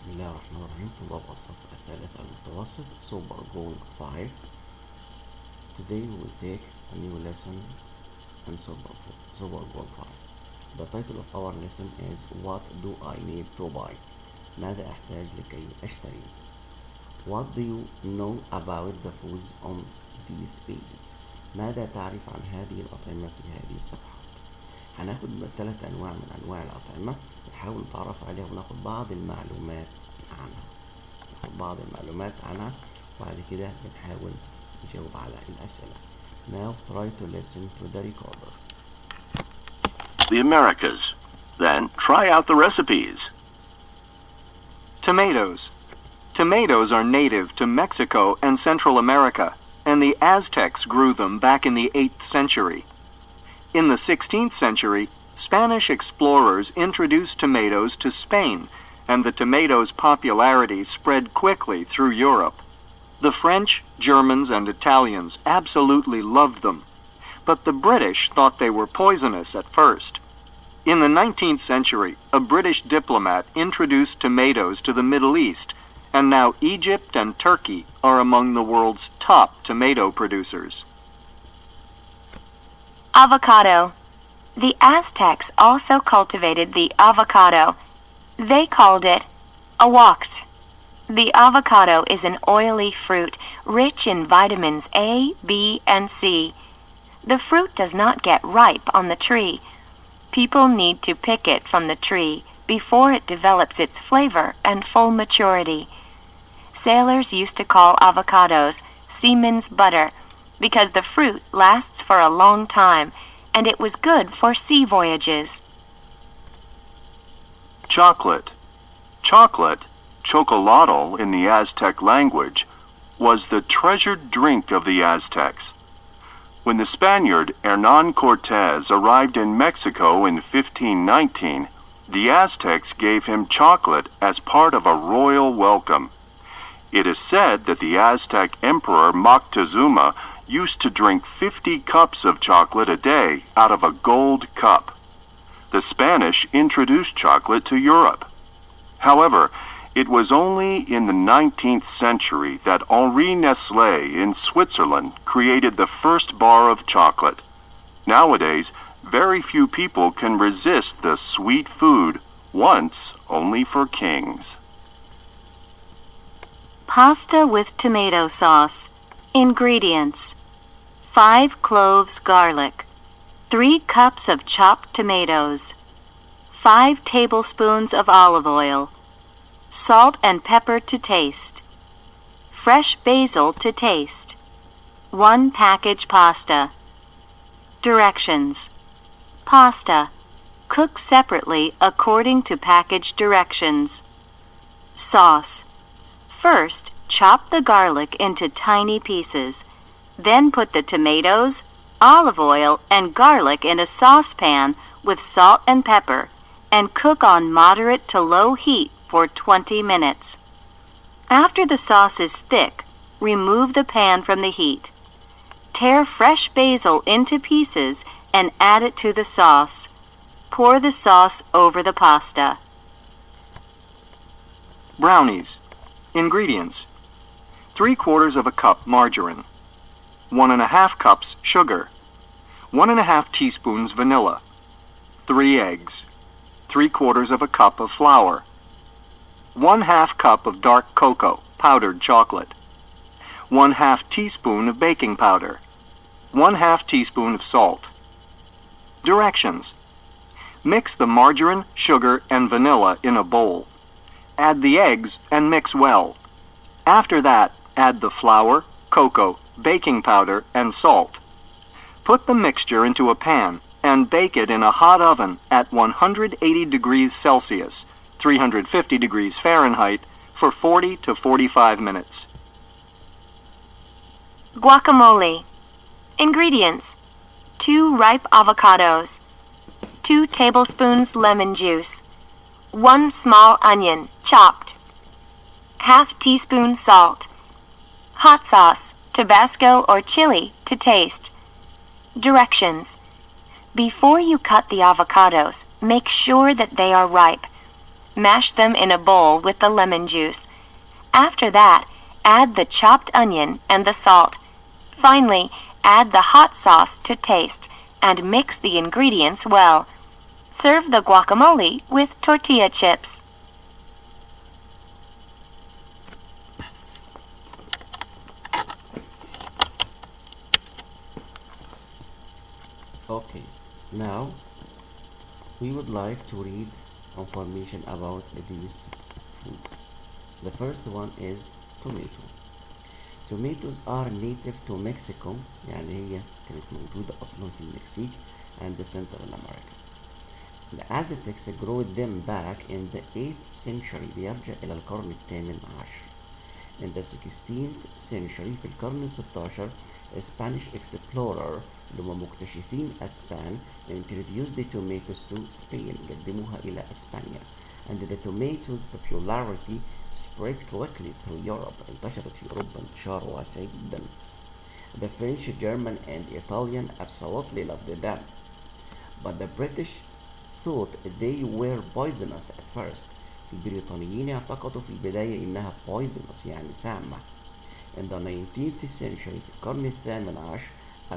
بسم الله الرحمن الرحيم. طلاب الصف الثالث المتوسط Super Goal 5. Today we will take a new lesson in Super Goal 5. The title of our lesson is What do I need to buy? ماذا أحتاج لكي أشتري؟ What do you know about the foods on these pages? ماذا تعرف عن هذه الأطعمة في هذه الصفحة؟ هناخد 3 أنواع من أنواع الأطعمة نحاول نتعرف عليها وناخد بعض المعلومات عنها وبعد كده بنحاول نجاوب على الأسئلة. Now try to listen to the recorder. The Americas. Then try out the recipes. Tomatoes. Tomatoes are native to Mexico and Central America, and the Aztecs grew them back in the 8th century. In the 16th century, Spanish explorers introduced tomatoes to Spain, and the tomatoes' popularity spread quickly through Europe. The French, Germans, and Italians absolutely loved them, but the British thought they were poisonous at first. In the 19th century, a British diplomat introduced tomatoes to the Middle East, and now Egypt and Turkey are among the world's top tomato producers. Avocado. The Aztecs also cultivated the avocado. They called it aguact. The avocado is an oily fruit rich in vitamins A, B, and C. The fruit does not get ripe on the tree. People need to pick it from the tree before it develops its flavor and full maturity. Sailors used to call avocados seaman's butter because the fruit lasts for a long time and it was good for sea voyages. Chocolate. Chocolate, chocolatl in the Aztec language, was the treasured drink of the Aztecs. When the Spaniard Hernán Cortés arrived in Mexico in 1519, the Aztecs gave him chocolate as part of a royal welcome. It is said that the Aztec Emperor Moctezuma used to drink 50 cups of chocolate a day out of a gold cup. The Spanish introduced chocolate to Europe. However, it was only in the 19th century that Henri Nestlé in Switzerland created the first bar of chocolate. Nowadays, very few people can resist the sweet food, once only for kings. Pasta with tomato sauce. Ingredients: 5 cloves garlic, 3 cups of chopped tomatoes, 5 tablespoons of olive oil, salt and pepper to taste, fresh basil to taste, 1 package pasta. Directions: Pasta. Cook separately according to package directions. Sauce. First, chop the garlic into tiny pieces. Then put the tomatoes, olive oil, and garlic in a saucepan with salt and pepper and cook on moderate to low heat for 20 minutes. After the sauce is thick, remove the pan from the heat. Tear fresh basil into pieces and add it to the sauce. Pour the sauce over the pasta. Brownies. Ingredients: 3/4 of a cup margarine, 1½ cups sugar, 1½ teaspoons vanilla, 3 eggs, 3/4 of a cup of flour, 1/2 cup of dark cocoa, powdered chocolate, 1/2 teaspoon of baking powder, 1/2 teaspoon of salt. Directions: Mix the margarine, sugar, and vanilla in a bowl. Add the eggs and mix well. After that, add the flour, cocoa, baking powder, and salt. Put the mixture into a pan and bake it in a hot oven at 180 degrees Celsius, 350 degrees Fahrenheit, for 40 to 45 minutes. Guacamole. Ingredients: 2 ripe avocados, 2 tablespoons lemon juice, 1 small onion, chopped, ½ teaspoon salt, hot sauce, Tabasco or chili to taste. Directions: Before you cut the avocados, make sure that they are ripe. Mash them in a bowl with the lemon juice. After that, add the chopped onion and the salt. Finally, add the hot sauce to taste and mix the ingredients well. Serve the guacamole with tortilla chips. Okay, now we would like to read information about these foods. The first one is tomato. Tomatoes are native to Mexico، يعني هي كانت موجودة أصلا في المكسيك and Central America. The Aztecs grew them back in the 8th century، بيرجع إلى القرن الثامن عشر. In the 16th century، في القرن الستاشر Spanish explorer اللي هم مكتشفين أسبان introduced the tomatoes to Spain، قدموها إلى أسبانيا. And the tomatoes popularity spread quickly through Europe، انتشرت في أوروبا انتشار واسع جدا. The French, German and Italian absolutely loved them, but the British thought they were poisonous at first. البريطانيين اعتقدوا في البداية إنها poisonous يعني سامة. In the 19th century في القرن الثامن عشر a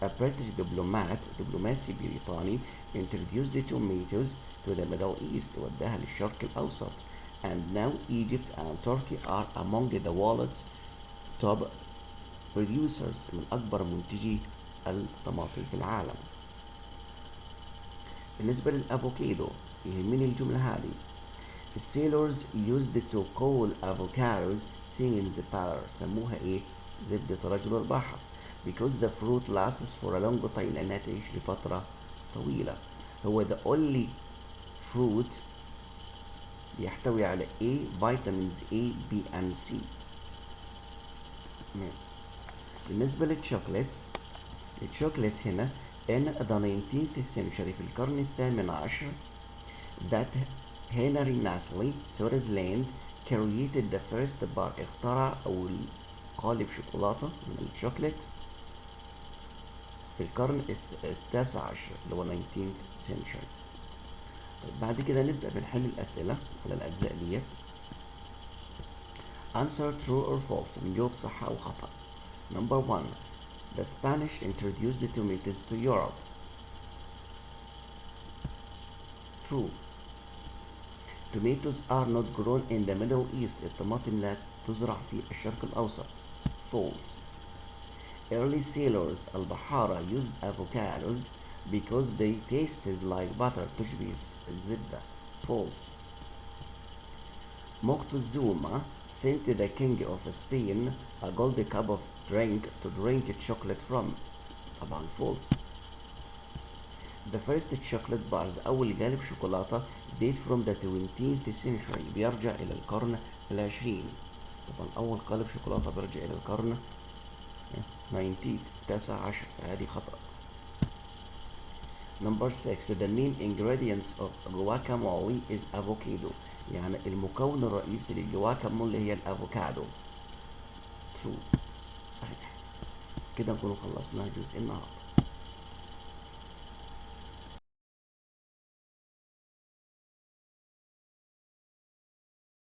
British دبلوماسي بريطاني introduced the tomatoes to the Middle East، وداها للشرق الأوسط. And now Egypt and Turkey are among the world's top producers، من أكبر منتجي الطماطم في العالم. بالنسبة للأفوكادو يهمني الجملة هذه. The sailors used to call avocados sail's powder، سموها إيه؟ زبدة رجل البحر. Because the fruit lasts for a long time، لأنها تعيش لفترة طويلة. هو the only fruit يحتوي على A vitamins A, B and C. بالنسبة للشوكولات هنا in the 19th century في القرن الثامن عشر that Henry Nestle Switzerland created the first bar، اخترع أول قالب شوكولاتة من الشوكولات في القرن التاسع عشر اللي هو 19th century. بعد كده نبدأ بنحل الأسئلة على الأجزاء ديت. Answer true or false، بنجاوب صح أو خطأ. Number 1. The Spanish introduced the tomatoes to Europe. True. Tomatoes are not grown in the Middle East، الطماطم لا تزرع في الشرق الأوسط. False. Early sailors البحارة used avocados because they tasted like butter، تشبه الزبدة. False. Moctezuma sent the king of Spain a gold cup of drink to drink chocolate from. طبعا false. The first chocolate bars أول قالب شوكولاتة date from the 20th century، بيرجع إلى القرن العشرين. طبعا أول قالب شوكولاتة بيرجع إلى القرن 19th تاسع عشر، هذه خطأ. Number 6. The main ingredients of guacamole is avocado، يعني المكون الرئيسي للجواكامولي هي الافوكادو. True. صحيح. كده نكون خلصنا جزء النهارده.